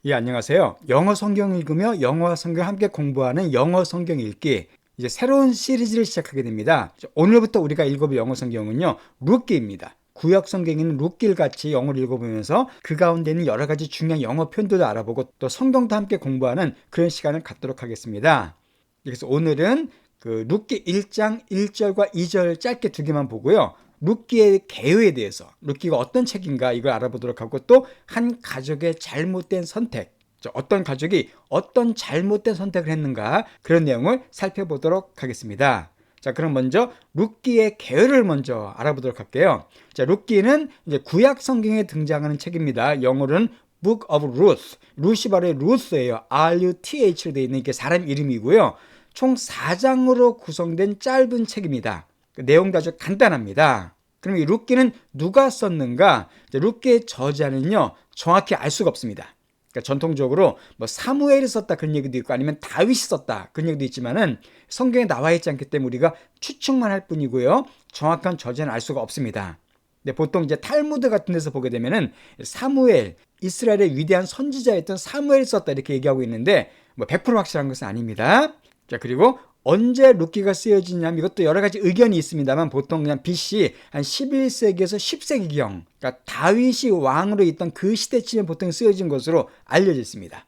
예, 안녕하세요. 영어 성경 읽으며 영어와 성경 함께 공부하는 영어 성경 읽기. 이제 새로운 시리즈를 시작하게 됩니다. 오늘부터 우리가 읽어볼 영어 성경은요, 룻기입니다. 구약 성경에 있는 룻기를 같이 영어를 읽어보면서 그 가운데 있는 여러 가지 중요한 영어 표현들도 알아보고 또 성경도 함께 공부하는 그런 시간을 갖도록 하겠습니다. 그래서 오늘은 그 룻기 1장 1절과 2절 짧게 두 개만 보고요. 룻기의 개요에 대해서, 룻기가 어떤 책인가 이걸 알아보도록 하고, 또 한 가족의 잘못된 선택, 어떤 가족이 어떤 잘못된 선택을 했는가, 그런 내용을 살펴보도록 하겠습니다. 자, 그럼 먼저 룻기의 개요를 먼저 알아보도록 할게요. 자, 룻기는 이제 구약 성경에 등장하는 책입니다. 영어로는 Book of Ruth. 루시 바로 루스예요. R-U-Th로 되어 있는 게 사람 이름이고요. 총 4장으로 구성된 짧은 책입니다. 내용도 아주 간단합니다. 그럼 이 룻기는 누가 썼는가? 룻기의 저자는요, 정확히 알 수가 없습니다. 그러니까 전통적으로 뭐 사무엘이 썼다 그런 얘기도 있고, 아니면 다윗이 썼다 그런 얘기도 있지만은 성경에 나와 있지 않기 때문에 우리가 추측만 할 뿐이고요, 정확한 저자는 알 수가 없습니다. 근데 보통 이제 탈무드 같은 데서 보게 되면은 사무엘, 이스라엘의 위대한 선지자였던 사무엘이 썼다 이렇게 얘기하고 있는데, 뭐 100% 확실한 것은 아닙니다. 자, 그리고 언제 룻기가 쓰여지냐면 이것도 여러 가지 의견이 있습니다만, 보통 그냥 BC 한 11세기에서 10세기경, 그러니까 다윗이 왕으로 있던 그 시대쯤에 보통 쓰여진 것으로 알려져 있습니다.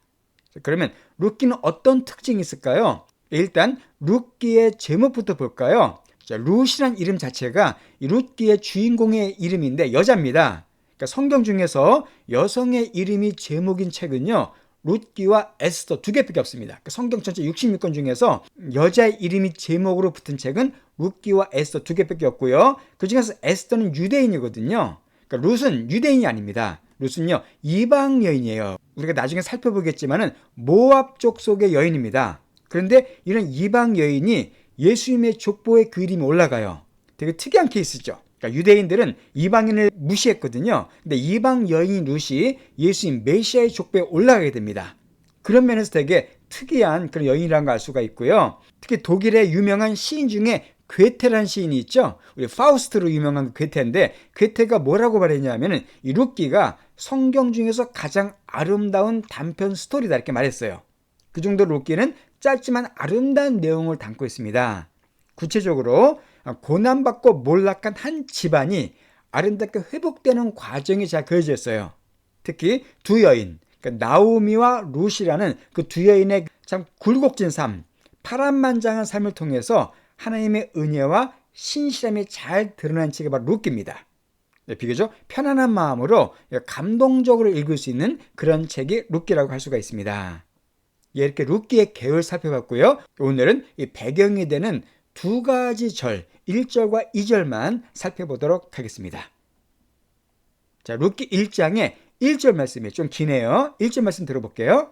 그러면 룻기는 어떤 특징이 있을까요? 일단 룻기의 제목부터 볼까요? 자, 룻이란 이름 자체가 이 룻기의 주인공의 이름인데 여자입니다. 그러니까 성경 중에서 여성의 이름이 제목인 책은요, 룻기와 에스더 두 개밖에 없습니다. 성경 전체 66권 중에서 여자의 이름이 제목으로 붙은 책은 룻기와 에스더 두 개밖에 없고요. 그 중에서 에스더는 유대인이거든요. 그러니까 룻은 유대인이 아닙니다. 룻은요, 이방 여인이에요. 우리가 나중에 살펴보겠지만은 모압족 속의 여인입니다. 그런데 이런 이방 여인이 예수님의 족보에 그 이름이 올라가요. 되게 특이한 케이스죠. 그러니까 유대인들은 이방인을 무시했거든요. 근데 이방 여인 룻이 예수님 메시아의 족보에 올라가게 됩니다. 그런 면에서 되게 특이한 그런 여인이라는 걸 알 수가 있고요. 특히 독일의 유명한 시인 중에 괴테라는 시인이 있죠. 우리 파우스트로 유명한 괴테인데, 괴테가 뭐라고 말했냐면은 이 룻기가 성경 중에서 가장 아름다운 단편 스토리다 이렇게 말했어요. 그 정도로 룻기는 짧지만 아름다운 내용을 담고 있습니다. 구체적으로 고난받고 몰락한 한 집안이 아름답게 회복되는 과정이 잘 그려져 있어요. 특히 두 여인, 그러니까 나오미와 룻이라는 그 두 여인의 참 굴곡진 삶, 파란만장한 삶을 통해서 하나님의 은혜와 신실함이 잘 드러난 책이 바로 룻기입니다. 비교적 편안한 마음으로 감동적으로 읽을 수 있는 그런 책이 룻기라고 할 수가 있습니다. 이렇게 룻기의 개요를 살펴봤고요. 오늘은 이 배경이 되는 두 가지 절, 1절과 2절만 살펴보도록 하겠습니다. 자, 룻기 1장의 1절 말씀이 좀 기네요. 1절 말씀 들어볼게요.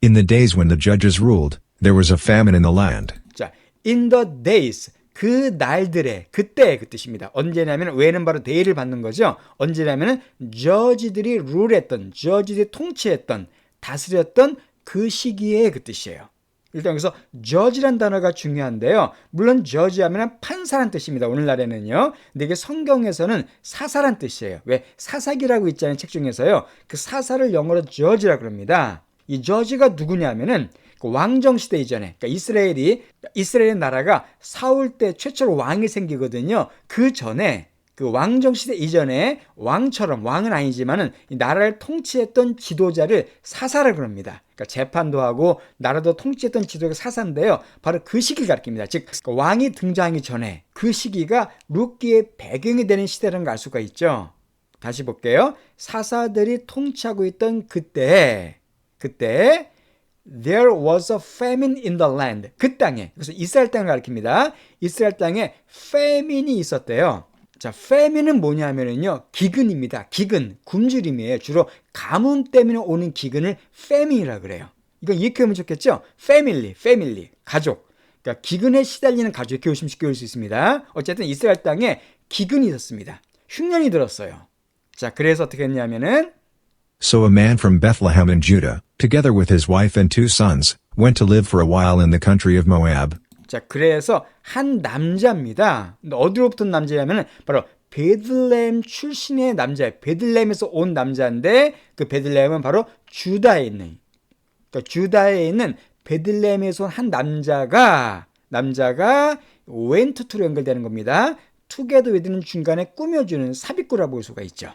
In the days when the judges ruled, there was a famine in the land. 자, in the days, 그 날들에, 그때 그 뜻입니다. 언제냐면, 왜는 바로 데이를 받는 거죠. 언제냐면 저지들이 룰했던, 저지들이 통치했던, 다스렸던 그 시기에 그 뜻이에요. 일단 여기서 judge란 단어가 중요한데요. 물론 judge 하면 판사란 뜻입니다. 오늘날에는요. 근데 이게 성경에서는 사사란 뜻이에요. 왜? 사사기라고 있잖아요. 책 중에서요. 그 사사를 영어로 judge라고 합니다. 이 judge가 누구냐면은 그 왕정 시대 이전에, 그러니까 이스라엘 나라가 사울 때 최초로 왕이 생기거든요. 그 전에, 그 왕정 시대 이전에 왕처럼, 왕은 아니지만은 이 나라를 통치했던 지도자를 사사라고 합니다. 그러니까 재판도 하고 나라도 통치했던 지도자가 사사인데요. 바로 그 시기를 가리킵니다. 즉 왕이 등장하기 전에 그 시기가 룻기의 배경이 되는 시대라는 걸 알 수가 있죠. 다시 볼게요. 사사들이 통치하고 있던 그때 There was a famine in the land. 그 땅에, 그래서 이스라엘 땅을 가리킵니다. 이스라엘 땅에 famine이 있었대요. 자, famine은 뭐냐면요, 기근입니다. 기근, 굶주림이에요. 주로 가뭄 때문에 오는 기근을 famine이라고 그래요. 이건 이렇게 하면 좋겠죠? family, 가족. 그러니까 기근에 시달리는 가족, 이렇게 오시면 쉽게 올 수 있습니다. 어쨌든 이스라엘 땅에 기근이 있었습니다. 흉년이 들었어요. 자, 그래서 어떻게 했냐면은 So a man from Bethlehem in Judah, together with his wife and 2 sons, went to live for a while in the country of Moab. 자, 그래서 한 남자입니다. 어디로부터 남자냐면 바로 베들레헴 출신의 남자예요. 베들레헴에서 온 남자인데 그 베들레헴은 바로 주다에 있는, 그러니까 주다에 있는 베들레헴에서 온 한 남자가 went to로 연결되는 겁니다. together with는 중간에 꾸며주는 삽입구라고 볼 수가 있죠.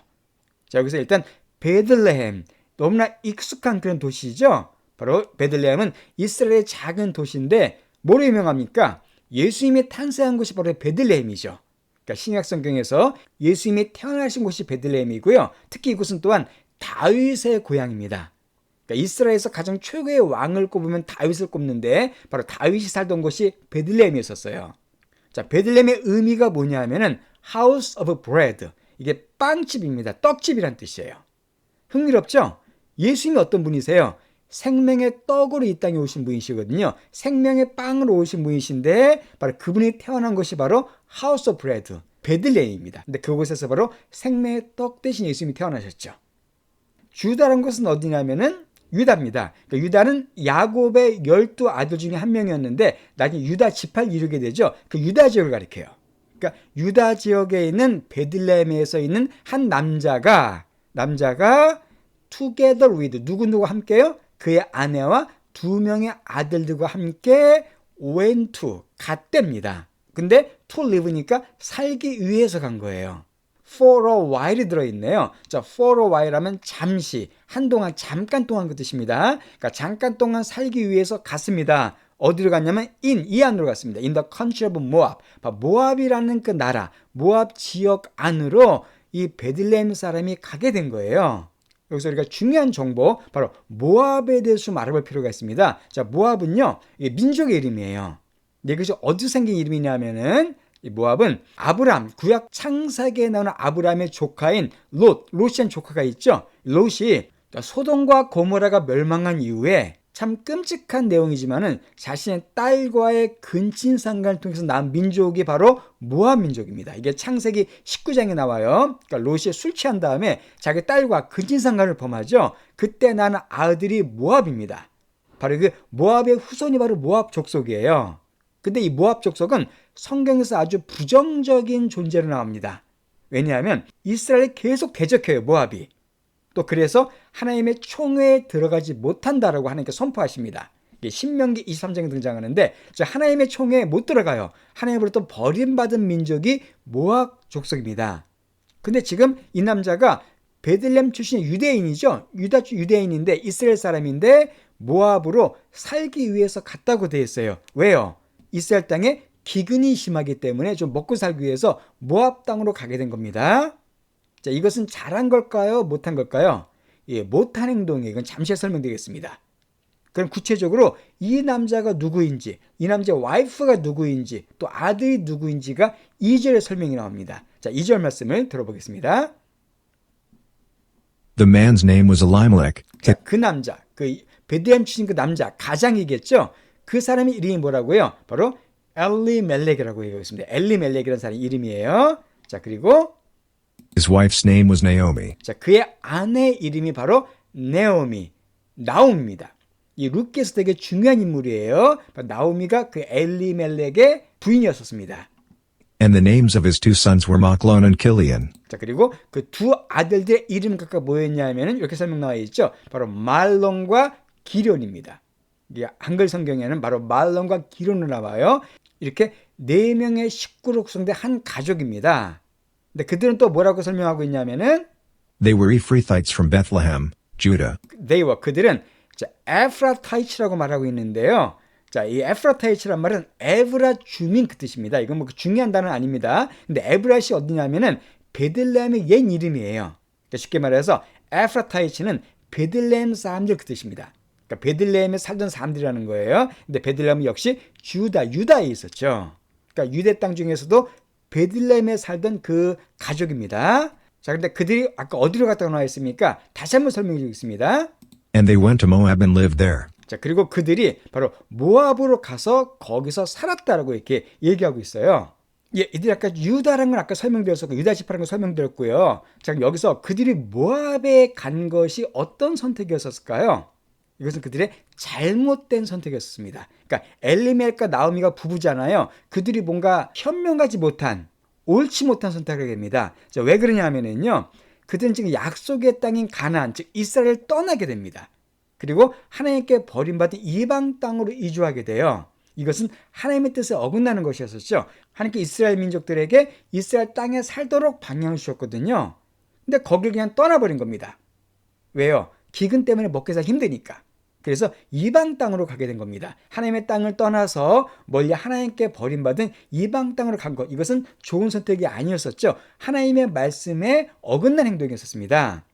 자, 여기서 일단 베들레헴, 너무나 익숙한 그런 도시죠. 바로 베들레헴은 이스라엘의 작은 도시인데 뭐로 유명합니까? 예수님이 탄생한 곳이 바로 베들레헴이죠. 그러니까 신약 성경에서 예수님이 태어나신 곳이 베들레헴이고요. 특히 이곳은 또한 다윗의 고향입니다. 그러니까 이스라엘에서 가장 최고의 왕을 꼽으면 다윗을 꼽는데 바로 다윗이 살던 곳이 베들레헴이었어요. 자, 베들레헴의 의미가 뭐냐면은 House of Bread, 이게 빵집입니다. 떡집이란 뜻이에요. 흥미롭죠? 예수님이 어떤 분이세요? 생명의 떡으로 이 땅에 오신 분이시거든요. 생명의 빵으로 오신 분이신데 바로 그분이 태어난 곳이 바로 House of Bread, 베들레헴입니다. 근데 그곳에서 바로 생명의 떡 대신 예수님이 태어나셨죠. 주다라는 곳은 어디냐면은 유다입니다. 그러니까 유다는 야곱의 12 아들 중에 한 명이었는데 나중에 유다 지파를 이루게 되죠. 그 유다 지역을 가리켜요. 그러니까 유다 지역에 있는 베들레헴에서 있는 한 남자가 together with 누구누구 함께요? 그의 아내와 2명의 아들들과 함께 went to 갔답니다. 근데 to live니까 살기 위해서 간 거예요. for a while이 들어있네요. 자, for a while 하면 잠시, 한동안, 잠깐 동안 그 뜻입니다. 그러니까 잠깐 동안 살기 위해서 갔습니다. 어디로 갔냐면 이 안으로 갔습니다. In the country of Moab. 모압이라는 그 나라, 모압 지역 안으로 이 베들레헴 사람이 가게 된 거예요. 여기서 우리가 중요한 정보, 바로 모압에 대해서 좀 알아볼 필요가 있습니다. 자, 모압은요, 이게 민족의 이름이에요. 이것이 어디서 생긴 이름이냐면은 이 모압은 아브람, 구약 창세기에 나오는 아브람의 조카인 롯이란 조카가 있죠. 롯이 소돔과 고모라가 멸망한 이후에 참 끔찍한 내용이지만은 자신의 딸과의 근친상간을 통해서 낳은 민족이 바로 모압 민족입니다. 이게 창세기 19장에 나와요. 그러니까 롯이 술 취한 다음에 자기 딸과 근친상간을 범하죠. 그때 낳은 아들이 모압입니다. 바로 그 모압의 후손이 바로 모압 족속이에요. 근데 이 모압 족속은 성경에서 아주 부정적인 존재로 나옵니다. 왜냐하면 이스라엘이 계속 대적해요, 모압이. 또 그래서 하나님의 총회에 들어가지 못한다라고 하나님께 선포하십니다. 이게 신명기 23장에 등장하는데 하나님의 총회에 못 들어가요. 하나님으로부터 버림받은 민족이 모압 족속입니다. 근데 지금 이 남자가 베들레헴 출신의 유대인이죠. 유대인인데 이스라엘 사람인데 모압으로 살기 위해서 갔다고 되어 있어요. 왜요? 이스라엘 땅에 기근이 심하기 때문에 좀 먹고 살기 위해서 모압 땅으로 가게 된 겁니다. 자, 이것은 잘한 걸까요? 못한 걸까요? 예, 못한 행동이에요. 이건 잠시 설명드리겠습니다. 그럼 구체적으로 이 남자가 누구인지, 이 남자의 와이프가 누구인지, 또 아들이 누구인지가 2절에 설명이 나옵니다. 자, 2절 말씀을 들어보겠습니다. The man's name was Elimelech. 자, 그 남자, 그 베들레헴 출신 그 남자, 가장이겠죠? 그 사람의 이름이 뭐라고요? 바로 엘리멜렉이라고 얘기하고 있습니다. 엘리멜렉이라는 사람의 이름이에요. 자, 그리고 His wife's name was Naomi. 자, 그의 아내 이름이 바로 나오미입니다. 이 룻기에서 되게 중요한 인물이에요. 나오미가 그 엘리멜렉의 부인이었습니다. And the names of his 2 sons were Machlon and Kilian. 자, 그리고 그 두 아들들의 이름 각각 뭐였냐면은 이렇게 설명 나와 있죠. 바로 말론과 기련입니다. 한글 성경에는 바로 말론과 기련으로 나와요. 이렇게 4명의 식구로 구성된 한 가족입니다. 근데 그들은 또 뭐라고 설명하고 있냐면은 They were Ephrathites from Bethlehem, Judah. 그들은 에프라타이츠라고 말하고 있는데요. 자, 이 에프라타이츠란 말은 에브라 주민 그 뜻입니다. 이건 뭐 중요한 단어는 아닙니다. 근데 에브라시 어디냐면은 베들레헴의 옛 이름이에요. 그러니까 쉽게 말해서 에프라타이츠는 베들레헴 사람들 그 뜻입니다. 그러니까 베들레헴에 살던 사람들이라는 거예요. 근데 베들레헴은 역시 유다에 있었죠. 그러니까 유대 땅 중에서도 베들레헴에 살던 그 가족입니다. 자, 근데 그들이 아까 어디로 갔다고 나와 있습니까? 다시 한번 설명해 드리겠습니다. And they went to Moab and lived there. 자, 그리고 그들이 바로 모압으로 가서 거기서 살았다라고 이렇게 얘기하고 있어요. 예, 이들이 아까 유다라는 건 아까 설명드렸었고 유다 지파라는 건 설명드렸고요. 자, 그럼 여기서 그들이 모압에 간 것이 어떤 선택이었을까요? 이것은 그들의 잘못된 선택이었습니다. 그러니까 엘리멜과 나오미가 부부잖아요. 그들이 뭔가 현명하지 못한 옳지 못한 선택을 하게 됩니다. 자, 왜 그러냐 하면은요, 그들은 지금 약속의 땅인 가나안, 즉 이스라엘을 떠나게 됩니다. 그리고 하나님께 버림받은 이방 땅으로 이주하게 돼요. 이것은 하나님의 뜻에 어긋나는 것이었었죠. 하나님께 이스라엘 민족들에게 이스라엘 땅에 살도록 방향을 주셨거든요. 근데 거길 그냥 떠나버린 겁니다. 왜요? 기근 때문에 먹기 살기 힘드니까. 그래서 이방 땅으로 가게 된 겁니다. 하나님의 땅을 떠나서 멀리 하나님께 버림받은 이방 땅으로 간 것. 이것은 좋은 선택이 아니었었죠. 하나님의 말씀에 어긋난 행동이었습니다.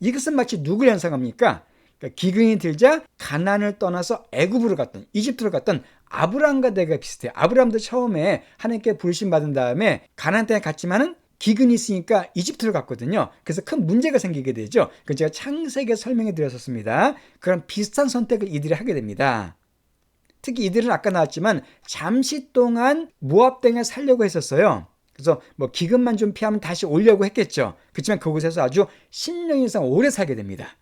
이것은 마치 누굴 연상합니까? 그러니까 기근이 들자 가나안을 떠나서 애굽으로 갔던, 이집트로 갔던 아브라함과 내가 비슷해요. 아브라함도 처음에 하나님께 부르심 받은 다음에 가나안 땅에 갔지만은 기근이 있으니까 이집트로 갔거든요. 그래서 큰 문제가 생기게 되죠. 그건 제가 창세기에 설명해 드렸었습니다. 그런 비슷한 선택을 이들이 하게 됩니다. 특히 이들은 아까 나왔지만 잠시 동안 모압 땅에 살려고 했었어요. 그래서 뭐 기근만 좀 피하면 다시 오려고 했겠죠. 그렇지만 그곳에서 아주 10년 이상 오래 살게 됩니다.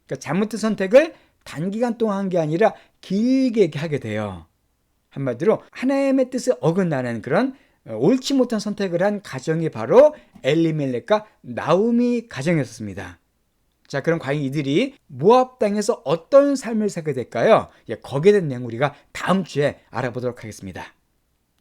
그러니까 잘못된 선택을 단기간 동안 한 게 아니라 길게 하게 돼요. 한마디로 하나님의 뜻에 어긋나는 그런 옳지 못한 선택을 한 가정이 바로 엘리멜렉과 나오미 가정이었습니다. 자, 그럼 과연 이들이 모압 땅에서 어떤 삶을 살게 될까요? 거기에 대한 내용 우리가 다음 주에 알아보도록 하겠습니다.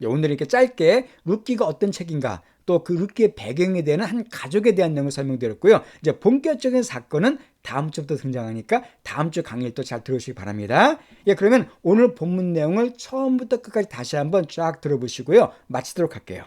오늘 이렇게 짧게 룻기가 어떤 책인가, 또 그 룻기의 배경이 되는 한 가족에 대한 내용을 설명드렸고요. 이제 본격적인 사건은 다음 주부터 등장하니까 다음 주 강의를 또 잘 들으시기 바랍니다. 그러면 오늘 본문 내용을 처음부터 끝까지 다시 한번 쫙 들어보시고요. 마치도록 할게요.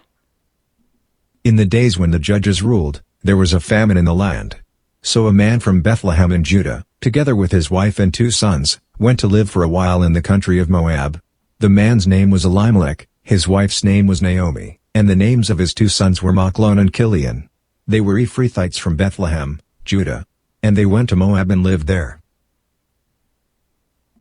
In the days when the judges ruled, there was a famine in the land. So a man from Bethlehem in Judah, together with his wife and 2 sons, went to live for a while in the country of Moab. The man's name was Elimelech, his wife's name was Naomi, and the names of his 2 sons were Machlon and Chilion. They were Ephrathites from Bethlehem, Judah. And they went to Moab and lived there.